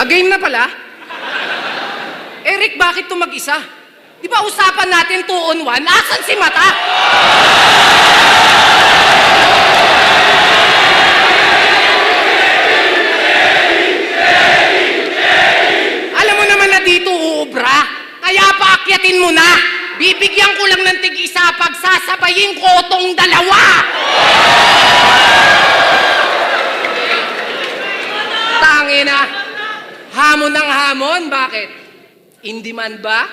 Game na pala? Eric, bakit to mag-isa? Di ba usapan natin 2 on 1? Asan si Mata? Alam mo naman na dito uubra. Kaya paakyatin mo na. Bibigyan ko lang ng tig-isa pag sasabayin ko tong dalawa. Tangina. Hamon ng hamon. Bakit? In demand ba?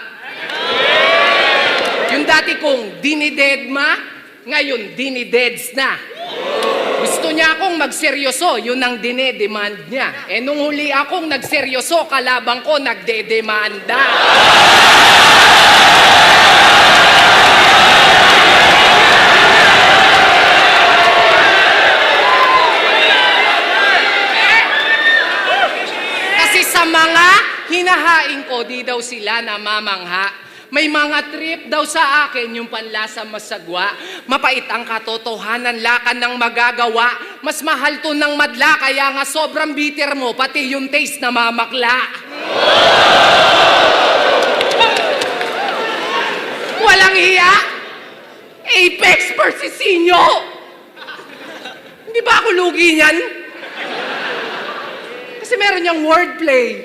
Yung dati kong dinidedma, ngayon dinideds na. Gusto niya akong magseryoso, yun ang dinedemand niya. Nung huli akong nagseryoso, kalabang ko nagdedemanda. Kasi sa mga hinahain ko, di daw sila namamangha. May mga trip daw sa akin yung panlasa masagwa. Mapait ang katotohanan, lakan ng magagawa. Mas mahal to ng madla, kaya nga sobrang bitter mo, pati yung taste na mamakla. Walang hiya? Apex versus Sinyo! Hindi ba ako lugi niyan? Kasi meron niyang wordplay,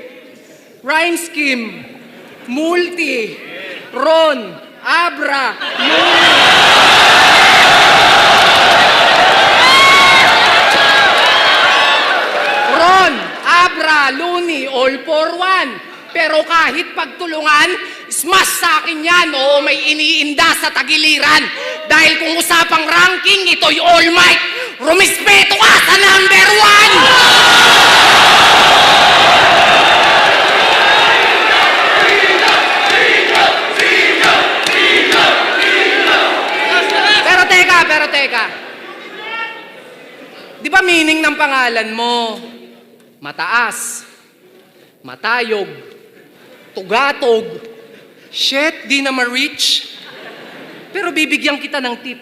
rhyme scheme, multi, Ron, Abra, Luni. Ron, Abra, Luni, all for one. Pero kahit pagtulungan, smash sa akin yan. Oo, may iniinda sa tagiliran. Dahil kung usapang ranking, ito'y all might. Rumispeto ka sa number 1! Pero teka, di ba meaning ng pangalan mo? Mataas, matayog, tugatog, shit, di na ma-reach. Pero bibigyan kita ng tip.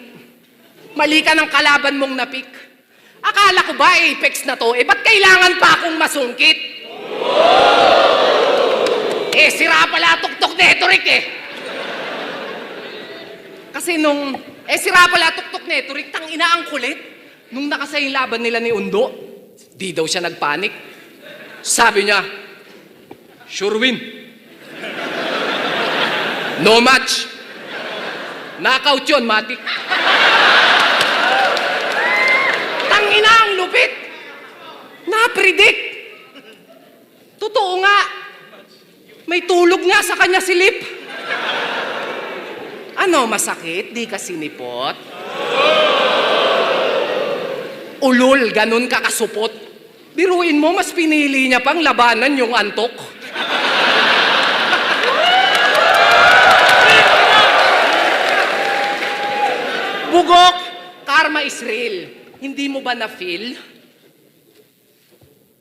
Mali ka ng kalaban mong napik. Akala ko ba Apex na to? Ba't kailangan pa akong masungkit? Sira pala tuktok neto, Rick Kasi sira pala tuktok neto, Rick, tangina ang kulit. Nung nakasay yung laban nila ni Undo, di daw siya nagpanik. Sabi niya, sure win. No match. Knockout yun, matik. Tangina ang lupit. Na-predict. Totoo nga. May tulog nga sa kanya silip. Ano, masakit? Di ka sinipot? Ulol, ganun ka kasupot. Biruin mo, mas pinili niya pang labanan yung antok. Bugok, karma is real. Hindi mo ba na-feel?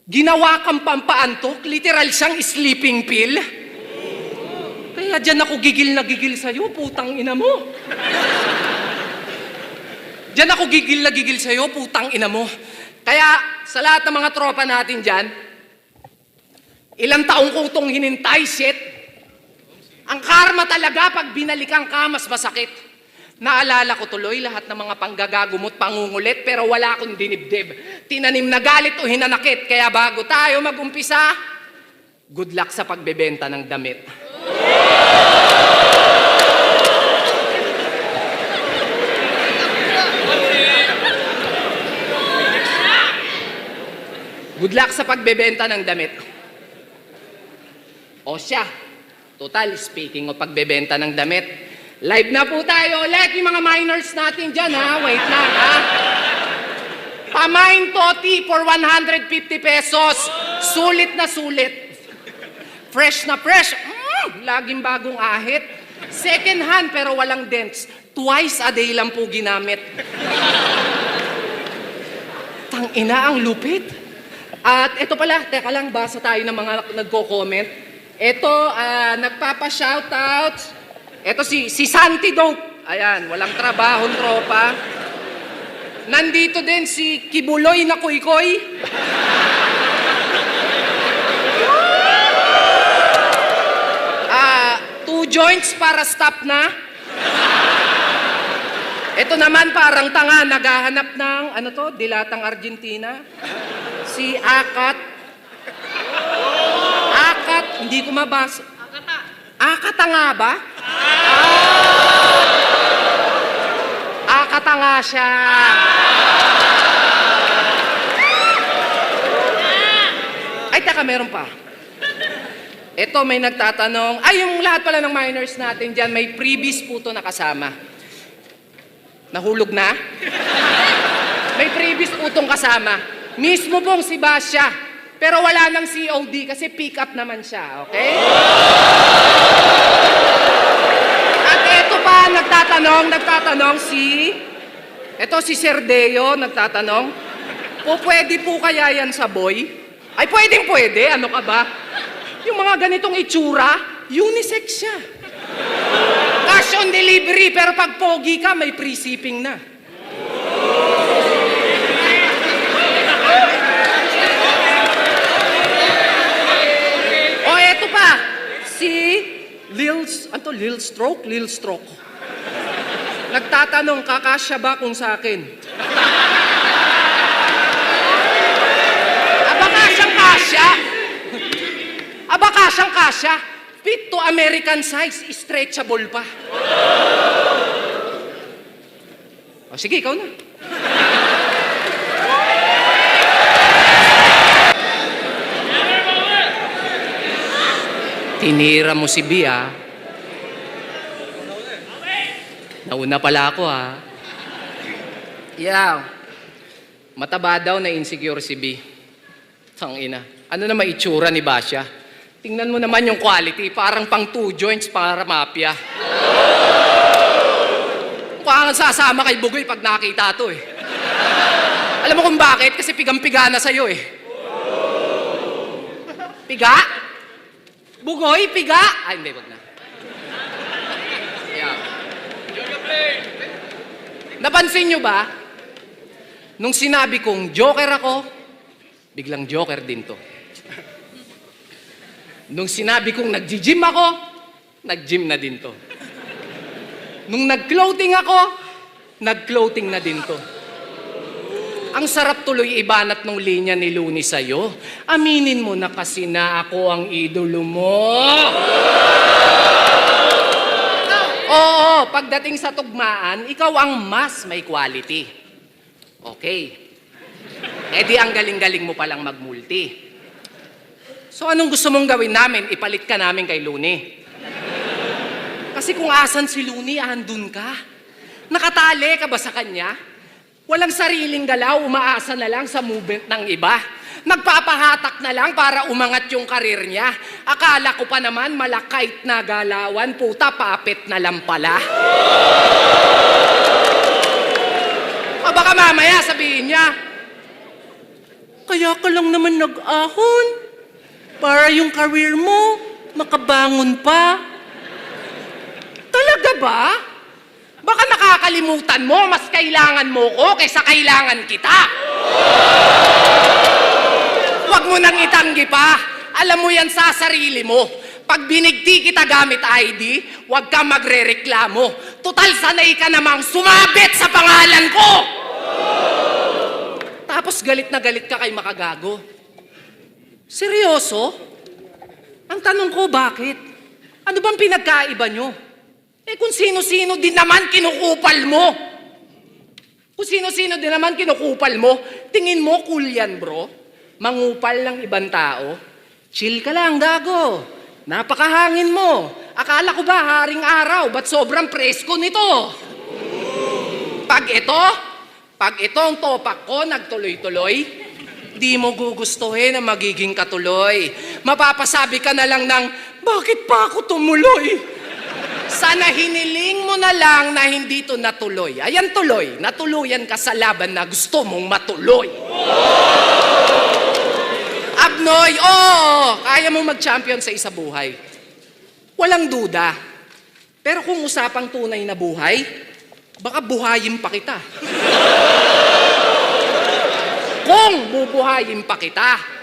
Ginawa kang pampaantok, literal siyang sleeping pill. Kaya dyan ako gigil na gigil sa'yo, putang ina mo. Dyan ako gigil na gigil sa'yo, putang ina mo. Kaya sa lahat ng mga tropa natin dyan, ilang taong ko itong hinintay, shit. Ang karma talaga pag binalikan ka, mas masakit. Naalala ko tuloy lahat ng mga panggagagumot, pangungulit, pero wala akong dinibdib. Tinanim na galit o hinanakit, kaya bago tayo mag-umpisa, good luck sa pagbebenta ng damit. Good luck sa pagbebenta ng damit. O siya, total, speaking of pagbebenta ng damit, live na po tayo ulit yung mga minors natin dyan, ha? Wait lang, ha? Pamain toti for 150 pesos. Sulit na sulit. Fresh na fresh. Laging bagong ahit. Second hand pero walang dents. Twice a day lang po ginamit. Tangina ang lupit. At ito pala, teka lang, basa tayo ng mga nagko-comment. Ito, nagpapa-shoutout. Ito si Santi Dope. Ayan, walang trabahong tropa. Nandito din si Kibuloy na Kuy-Koy. joints para stop na. Ito naman parang tanga, naghahanap ng, ano to, dilatang Argentina. Si Akat. Akat, hindi ko mabasa. Akatanga ba? Akatanga siya. Ay, teka, meron pa. Ito, may nagtatanong. Ay, yung lahat pala ng minors natin dyan, may freebies po to nakasama. Nahulog na? May freebies po tong kasama. Mismo pong si Basya. Pero wala nang COD kasi pick up naman siya, okay? At ito pa, nagtatanong si... Ito si Sir Deo, nagtatanong. Pwede po kaya yan sa boy? Ay, pwede. Ano ka ba? Yung mga ganitong itsura, unisex siya. Cash on delivery, pero pag pogi ka, may free shipping na. O, eto pa. Si Lil Stroke. Nagtatanong, kakasya ba kung sa akin? Aba kasyang-kasya. Fit to American size, stretchable pa. O sige, ikaw na. Tinira mo si B, ha? Nauna pala ako, ha? Yeah. Mataba daw na insecure si B. Tangina. Ano na maitsura ni Basya? Tingnan mo naman yung quality. Parang pang 2 joints para mafia. Parang sasama kay Bugoy pag nakita to, eh. Alam mo kung bakit? Kasi pigang-piga na sa'yo, eh. Piga? Bugoy, piga? Ay, hindi, wag na. Yeah. Napansin nyo ba? Nung sinabi kong joker ako, biglang joker din to. Nung sinabi kong nag-gym ako, nag-gym na din to. Nung nag-clothing ako, nag-clothing na din to. Ang sarap tuloy ibanat ng linya ni Looney sa'yo. Aminin mo na kasi na ako ang idolo mo. Oo, pagdating sa tugmaan, ikaw ang mas may quality. Okay. Eh di ang galing-galing mo palang magmulti. So anong gusto mong gawin namin? Ipalit ka namin kay Looney. Kasi kung asan si Looney, andun ka. Nakatali ka ba sa kanya? Walang sariling galaw, umaasa na lang sa movement ng iba. Nagpapahatak na lang para umangat yung karir niya. Akala ko pa naman malakait na galawan, puta papet na lang pala. O baka mamaya sabihin niya, kaya ka lang naman nag-ahon. Para yung career mo, makabangon pa. Talaga ba? Baka nakakalimutan mo, mas kailangan mo ko kaysa kailangan kita. Huwag mo nang itanggi pa. Alam mo yan sa sarili mo. Pag binigti kita gamit ID, huwag ka magre-reklamo. Total, sanay ka namang sumabit sa pangalan ko. Tapos galit na galit ka kay Makagago. Seryoso? Ang tanong ko, bakit? Ano bang pinagkaiba nyo? Eh kung sino-sino din naman kinukupal mo. Kung sino-sino din naman kinukupal mo, tingin mo cool yan, bro? Mangupal ng ibang tao? Chill ka lang, gago. Napakahangin mo. Akala ko ba haring araw, ba't sobrang presko nito? Pag ito ang topak ko nagtuloy-tuloy, di mo gugustuhin na magiging katuloy. Mapapasabi ka na lang ng, bakit pa ako tumuloy? Sana hiniling mo na lang na hindi to natuloy. Ayan tuloy, natuluyan ka sa laban na gusto mong matuloy. Abnoy, oo, kaya mo mag-champion sa isa buhay. Walang duda. Pero kung usapang tunay na buhay, baka buhayin pa kita. Kung bubuhayin pa kita,